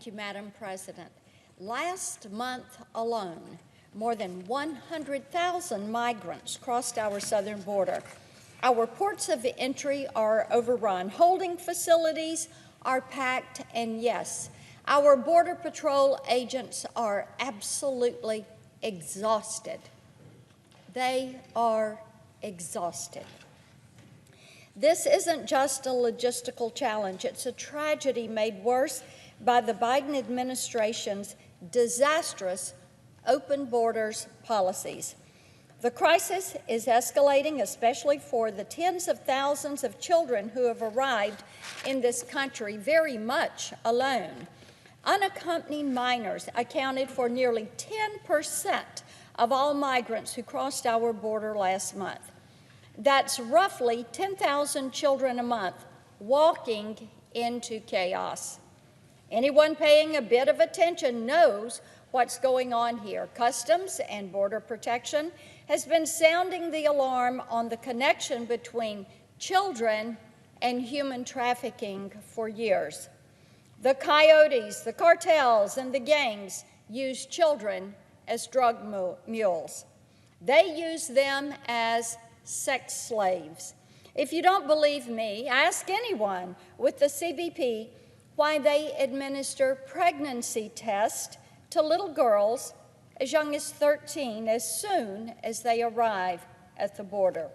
Thank you, Madam President. Last month alone, more than 100,000 migrants crossed our southern border. Our ports of entry are overrun. Holding facilities are packed, and yes, our Border Patrol agents are absolutely exhausted. They are exhausted. This isn't just a logistical challenge. It's a tragedy made worse by the Biden administration's disastrous open borders policies. The crisis is escalating, especially for the tens of thousands of children who have arrived in this country very much alone. Unaccompanied minors accounted for nearly 10% of all migrants who crossed our border last month. That's roughly 10,000 children a month walking into chaos. Anyone paying a bit of attention knows what's going on here. Customs and Border Protection has been sounding the alarm on the connection between children and human trafficking for years. The coyotes, the cartels, and the gangs use children as drug mules. They use them as sex slaves. If you don't believe me, ask anyone with the CBP why they administer pregnancy tests to little girls as young as 13 as soon as they arrive at the border.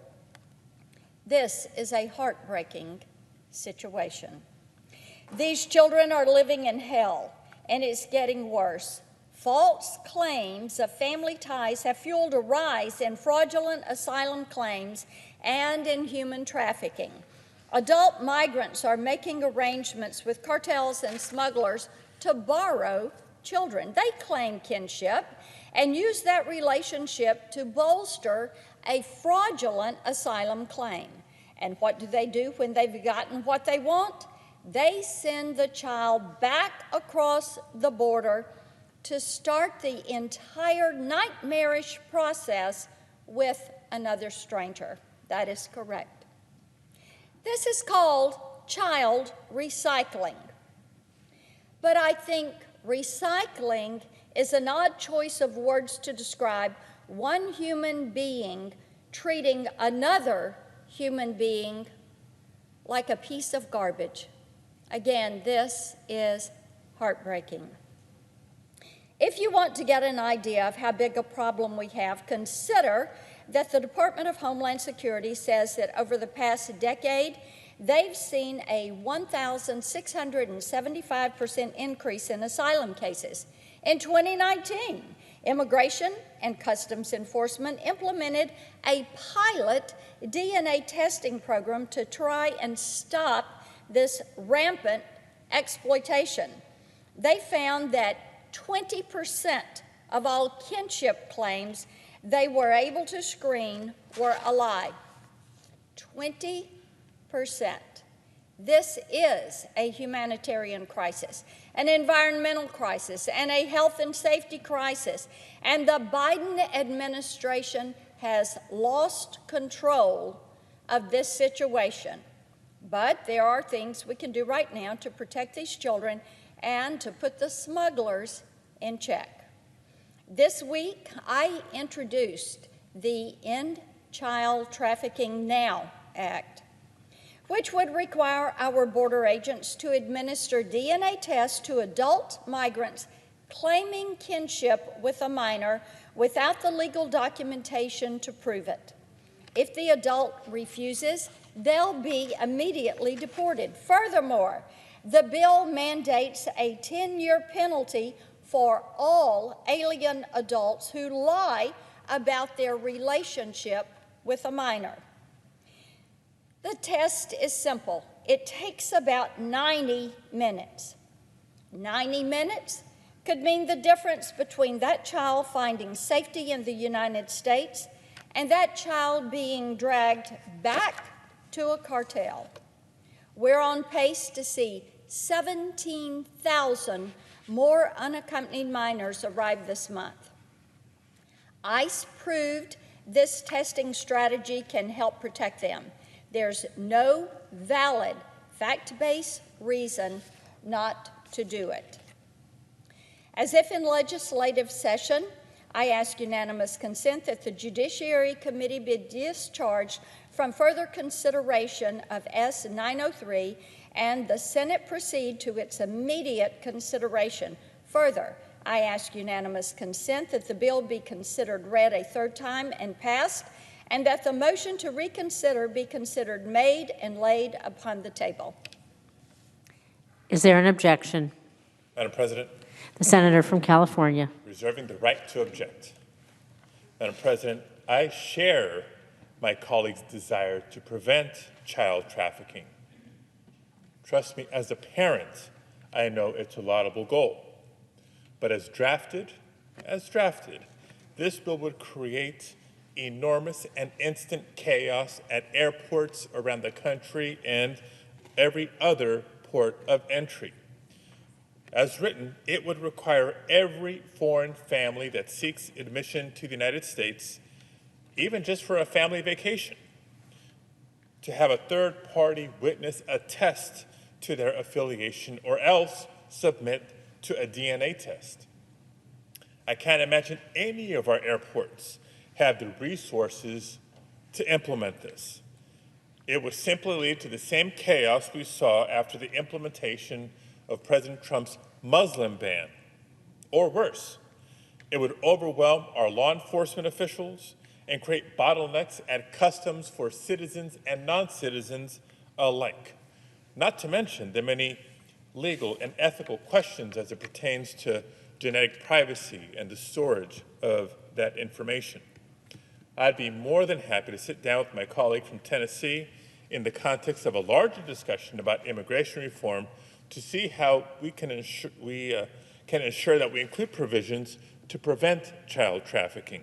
This is a heartbreaking situation. These children are living in hell, and it's getting worse. False claims of family ties have fueled a rise in fraudulent asylum claims and in human trafficking. Adult migrants are making arrangements with cartels and smugglers to borrow children. They claim kinship and use that relationship to bolster a fraudulent asylum claim. And what do they do when they've gotten what they want? They send the child back across the border to start the entire nightmarish process with another stranger. That is correct. This is called child recycling. But I think recycling is an odd choice of words to describe one human being treating another human being like a piece of garbage. Again, this is heartbreaking. If you want to get an idea of how big a problem we have, consider that the Department of Homeland Security says that over the past decade, they've seen a 1,675% increase in asylum cases. In 2019, Immigration and Customs Enforcement implemented a pilot DNA testing program to try and stop this rampant exploitation. They found that 20% of all kinship claims they were able to screen were a lie. 20%. This is a humanitarian crisis, an environmental crisis, and a health and safety crisis. And the Biden administration has lost control of this situation. But there are things we can do right now to protect these children and to put the smugglers in check. This week, I introduced the End Child Trafficking Now Act, which would require our border agents to administer DNA tests to adult migrants claiming kinship with a minor without the legal documentation to prove it. If the adult refuses, they'll be immediately deported. Furthermore, the bill mandates a 10-year penalty for all alien adults who lie about their relationship with a minor. The test is simple. It takes about 90 minutes. 90 minutes could mean the difference between that child finding safety in the United States and that child being dragged back to a cartel. We're on pace to see 17,000 more unaccompanied minors arrive this month. ICE proved this testing strategy can help protect them. There's no valid fact-based reason not to do it. As if in legislative session, I ask unanimous consent that the Judiciary Committee be discharged from further consideration of S 903 and the Senate proceed to its immediate consideration. Further, I ask unanimous consent that the bill be considered read a third time and passed, and that the motion to reconsider be considered made and laid upon the table. Is there an objection? Madam President, The senator from California. reserving the right to object. Madam President, I share my colleagues' desire to prevent child trafficking. Trust me, as a parent, I know it's a laudable goal. But as drafted, this bill would create enormous and instant chaos at airports around the country and every other port of entry. As written, it would require every foreign family that seeks admission to the United States, even just for a family vacation, to have a third-party witness attest to their affiliation or else submit to a DNA test. I can't imagine any of our airports have the resources to implement this. It would simply lead to the same chaos we saw after the implementation of President Trump's Muslim ban, or worse. It would overwhelm our law enforcement officials and create bottlenecks at customs for citizens and non-citizens alike, not to mention the many legal and ethical questions as it pertains to genetic privacy and the storage of that information. I'd be more than happy to sit down with my colleague from Tennessee in the context of a larger discussion about immigration reform to see how we can ensure that we include provisions to prevent child trafficking.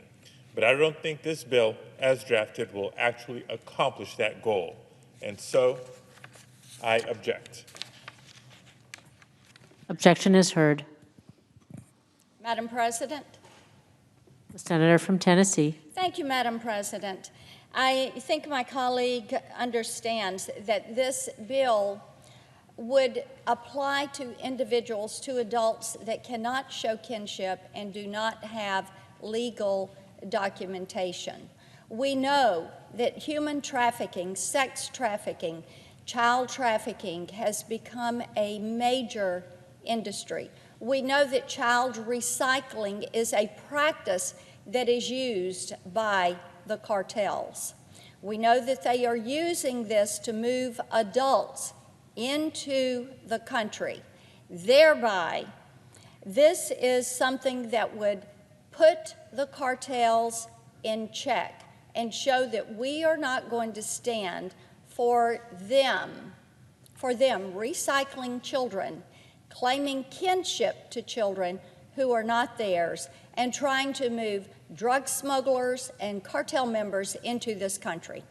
But I don't think this bill, as drafted, will actually accomplish that goal. And so, I object. Objection is heard. Madam President. The senator from Tennessee. Thank you, Madam President. I think my colleague understands that this bill would apply to individuals, to adults that cannot show kinship and do not have legal documentation. We know that human trafficking, sex trafficking, child trafficking has become a major industry. We know that child recycling is a practice that is used by the cartels. We know that they are using this to move adults into the country. Thereby, this is something that would put the cartels in check and show that we are not going to stand for them recycling children, claiming kinship to children who are not theirs, and trying to move drug smugglers and cartel members into this country.